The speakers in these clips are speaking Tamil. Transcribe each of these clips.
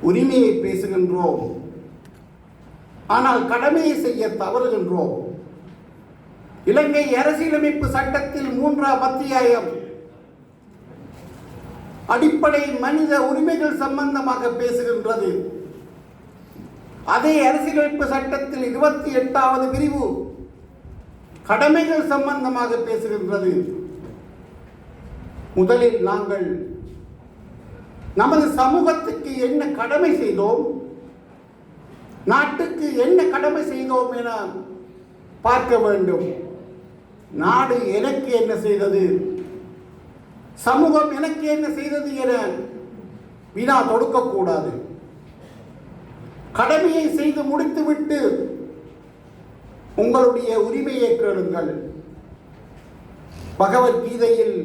உரிமையை பேசுகின்றோம், ஆனால் கடமையை செய்ய தவறுகின்றோம். இலங்கை அரசியலமைப்பு சட்டத்தில் 3ஆம் அத்தியாயம் அடிப்படை மனித உரிமைகள் சம்பந்தமாக பேசுகின்றது. அதே அரசியலமைப்பு சட்டத்தில் 28வது பிரிவு கடமைகள் சம்பந்தமாக பேசுகின்றது. முதலில் நாங்கள் நமது சமூகத்துக்கு என்ன கடமை செய்தோம், நாட்டுக்கு என்ன கடமை செய்தோம் என பார்க்க வேண்டும். நாடு எனக்கு என்ன செய்தது, சமூகம் எனக்கு என்ன செய்தது என வினா தொடுக்கக்கூடாது. கடமையை செய்து முடித்துவிட்டு உங்களுடைய உரிமையை கேளுங்கள். பகவத்கீதையில்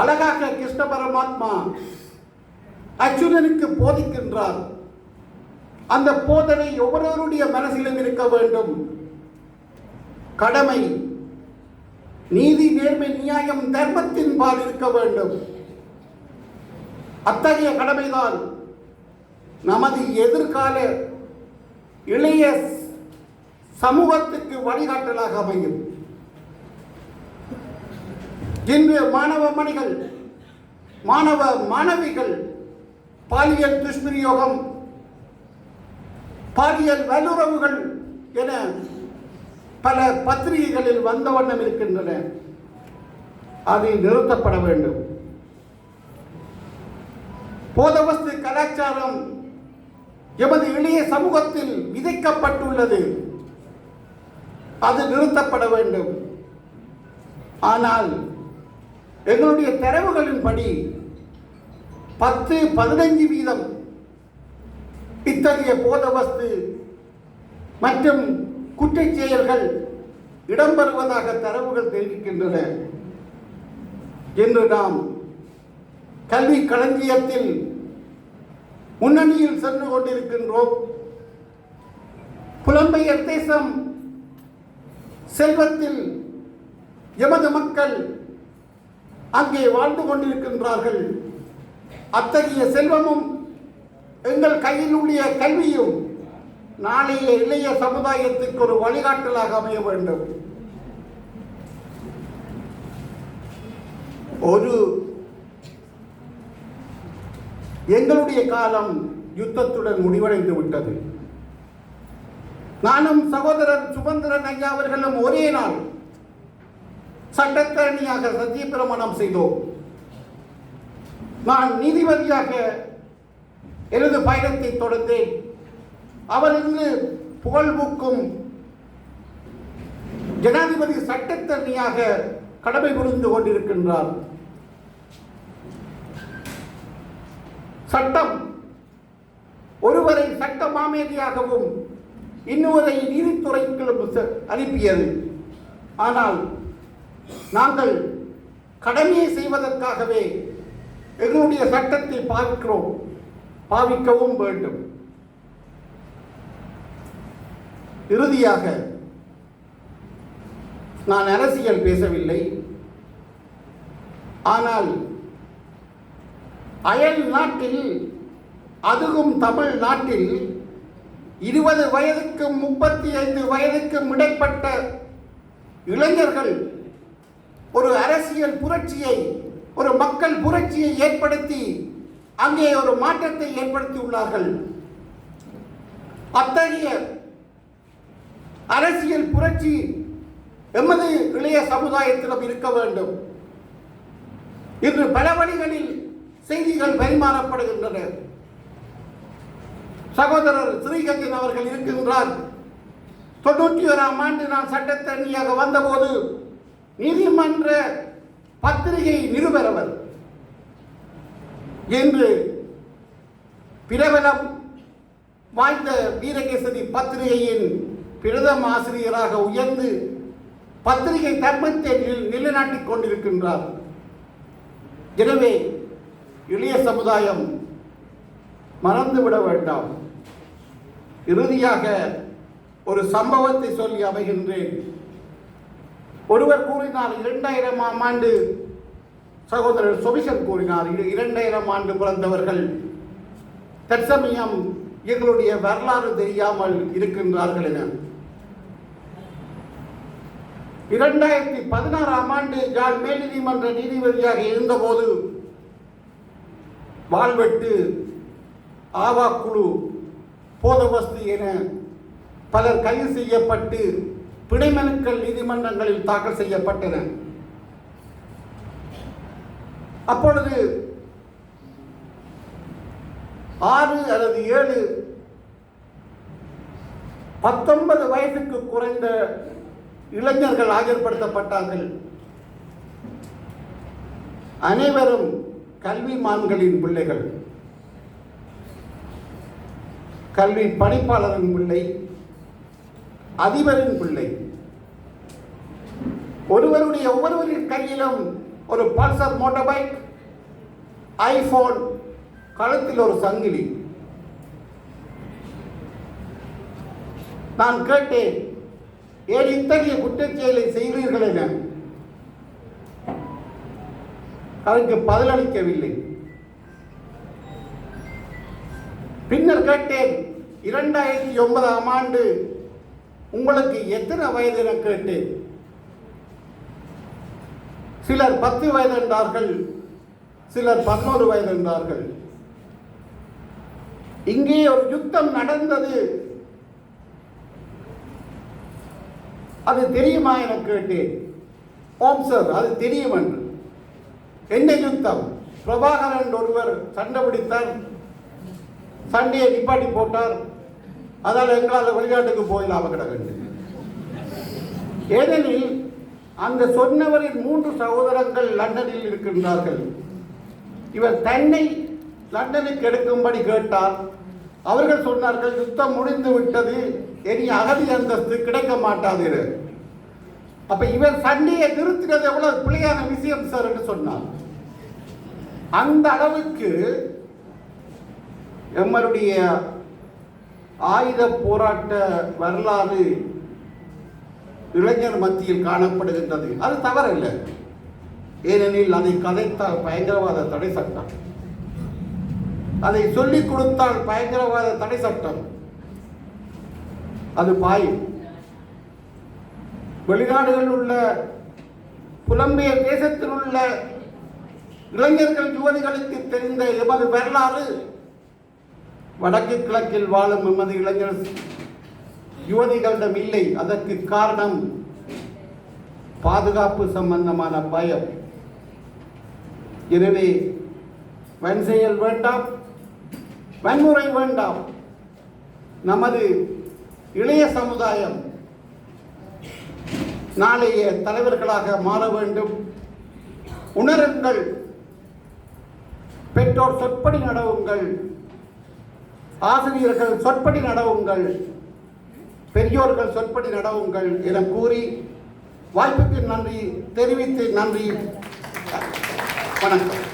அழகாக கிருஷ்ண பரமாத்மா அர்ஜுனனுக்கு போதிக்கின்றார். அந்த போதனை ஒவ்வொருவருடைய மனசிலும் இருக்க வேண்டும். கடமை நீதி, நேர்மை, நியாயம், தர்மத்தின் பால் இருக்க வேண்டும். அத்தகைய கடமைதான் நமது எதிர்கால இளைய சமூகத்துக்கு வழிகாட்டலாக அமையும். இன்று மாணவ மணிகள், மாணவ மாணவிகள் பாலியல் துஷ்பிரயோகம், பாலியல் வல்லுறவுகள் என பல பத்திரிகைகளில் வந்த வண்ணம் இருக்கின்றன. அது நிறுத்தப்பட வேண்டும். போதவஸ்து கலாச்சாரம் எமது இளைய சமூகத்தில் விதைக்கப்பட்டுள்ளது. அது நிறுத்தப்பட வேண்டும். ஆனால் எங்களுடைய தரவுகளின்படி 10-15% இத்தகைய போதவஸ்து மற்றும் குற்றச் செயல்கள் இடம்பெறுவதாக தரவுகள் தெரிவிக்கின்றன. இன்று நாம் கல்வி களஞ்சியத்தில் முன்னணியில் சென்று கொண்டிருக்கின்றோம். புலம்பெயர் தேசம் செல்வத்தில் எமது மக்கள் அங்கே வாழ்ந்து கொண்டிருக்கின்றார்கள். அத்தகைய செல்வமும் எங்கள் கையில் உள்ள கல்வியும் நாளைய இளைய சமுதாயத்துக்கு ஒரு வழிகாட்டலாக அமைய வேண்டும். எங்களுடைய காலம் யுத்தத்துடன் முடிவடைந்து விட்டது. நானும் சகோதரர் சுமந்திரன் ஐயா அவர்களும் ஒரே நாள் சட்டத்தரணியாக சத்திய பிரமாணம் செய்தோம். நான் நீதிபதியாக எனது பயணத்தை தொடர்ந்தேன். அவர் இன்று புகழ்பூக்கும் ஜனாதிபதி சட்டத்தரணியாக கடமை புரிந்து கொண்டிருக்கின்றார். சட்டம் ஒருவரை சட்ட மாமேதியாகவும் இன்னொருவரை நீதித்துறைக்கு அனுப்பியது. ஆனால் நாங்கள் கடமையை செய்வதற்காகவே எங்களுடைய சட்டத்தை பாவிக்கவும் வேண்டும். இறுதியாக நான் அரசியல் பேசவில்லை. ஆனால் அயல் நாட்டில், அதுவும் தமிழ்நாட்டில் 20 வயதுக்கும் 35 வயதுக்கும் இடைப்பட்ட இளைஞர்கள் ஒரு அரசியல் புரட்சியை, ஒரு மக்கள் புரட்சியை ஏற்படுத்தி அங்கே ஒரு மாற்றத்தை ஏற்படுத்தியுள்ளார்கள். அத்தகைய அரசியல் புரட்சி எமது இளைய சமுதாயத்திடம் இருக்க வேண்டும். இன்று பல வழிகளில் செய்திகள் பரிமாறப்படுகின்றன. சகோதரர் ஸ்ரீகந்தன் அவர்கள் இருக்கின்றார். 91ஆம் ஆண்டு நான் சட்டத்தரணியாக வந்தபோது நீதிமன்ற பத்திரிகை நிருபரவர் என்று பிரபலம் வாய்ந்த வீரகேசரி பத்திரிகையின் பிரதம ஆசிரியராக உயர்ந்து பத்திரிகை தர்மத்தை நிலைநாட்டிக் கொண்டிருக்கின்றார். எனவே இளைய சமுதாயம் மறந்துவிட வேண்டாம். இறுதியாக ஒரு சம்பவத்தை சொல்லி அமைகின்றேன். ஒருவர் கூறினார், 2000ஆம் ஆண்டு சகோதரர் சொபிசன் கூறினார், 2000ஆம் ஆண்டு பிறந்தவர்கள் தற்சமயம் எங்களுடைய வரலாறு தெரியாமல் இருக்கின்றார்கள் என 2016ஆம் ஆண்டு யாழ் மேல் நீதிமன்ற நீதிபதியாக இருந்தபோது வாழ்வெட்டு, ஆவாக்குழு, போதவஸ்து என பலர் கைது செய்யப்பட்டு பிணைமனுக்கள் நீதிமன்றங்களில் தாக்கல் செய்யப்பட்டன. அப்பொழுது 6 அல்லது 7 19 வயதுக்கு குறைந்த இளைஞர்கள் ஆஜர்படுத்தப்பட்டார்கள். அனைவரும் கல்விமான்களின் பிள்ளைகள், கல்வி பணிப்பாளரின் பிள்ளை, அதிபரின் பிள்ளை. ஒவ்வொருவரின் கையிலும் ஒரு பல்சர் மோட்டார் பைக், ஐபோன், கழுத்தில் ஒரு சங்கிலி. நான் கேட்டேன், ஏன் இத்தகைய குற்றச்செயலை செய்கிறீர்கள் என. அதற்கு பதிலளிக்கவில்லை. பின்னர் கேட்டேன், 2009ஆம் ஆண்டு உங்களுக்கு எத்தனை வயது என கேட்டேன். சிலர் 10 வயது என்றார்கள், சிலர் 11 வயது என்றார்கள். இங்கே ஒரு யுத்தம் நடந்தது, அது தெரியுமா என கேட்டேன். ஓம் சார், அது தெரியும் என்று. என்ன யுத்தம்? பிரபாகரன் ஒருவர் சண்டை பிடித்தார், சண்டையை நிப்பாட்டி போட்டார், அதால் எங்களால் வெளிநாட்டுக்கு போயிடாம கிடக்கு. ஏனெனில் அந்த சொன்னவரின் 3 சகோதரர்கள் லண்டனில் இருக்கின்றார்கள். இவர் தன்னை லண்டனுக்கு எடுக்கும்படி கேட்டார். அவர்கள் சொன்னார்கள், யுத்தம் முடிந்து விட்டது, இனி அகதி அந்தஸ்து கிடைக்க மாட்டாது. அப்ப இவர் சண்டையை நிறுத்தினது எவ்வளவு பிள்ளையான விஷயம் சார் என்று சொன்னார். அந்த அளவுக்கு எம்மருடைய ஆயுத போராட்ட வரலாறு இளைஞர் மத்தியில் காணப்படுகின்றது. அது தவறில்லை, ஏனெனில் அதை கதைத்தால் பயங்கரவாத தடை சட்டம், அதை சொல்லிக் கொடுத்தால் பயங்கரவாத தடை சட்டம், அது பாயும். வெளிநாடுகளில் உள்ள புலம்பெயர் தேசத்தில் உள்ள இளைஞர்கள், யுவதிகளுக்கு தெரிந்த எமது வரலாறு வடக்கு கிழக்கில் வாழும் எமது இளைஞர் யுவதிகளிடம் இல்லை. அதற்கு காரணம் பாதுகாப்பு சம்பந்தமான பயம். எனவே வன்செயல் வேண்டாம், வன்முறை வேண்டாம். நமது இளைய சமுதாயம் நாளைய தலைவர்களாக மாற வேண்டும். உணருங்கள், பெற்றோர் சொற்படி நடவுங்கள், ஆசிரியர்கள் சொற்படி நடவுங்கள், பெரியோர்கள் சொற்படி நடவுங்கள் என கூறி வாய்ப்புக்கு நன்றி தெரிவித்து நன்றி, வணக்கம்.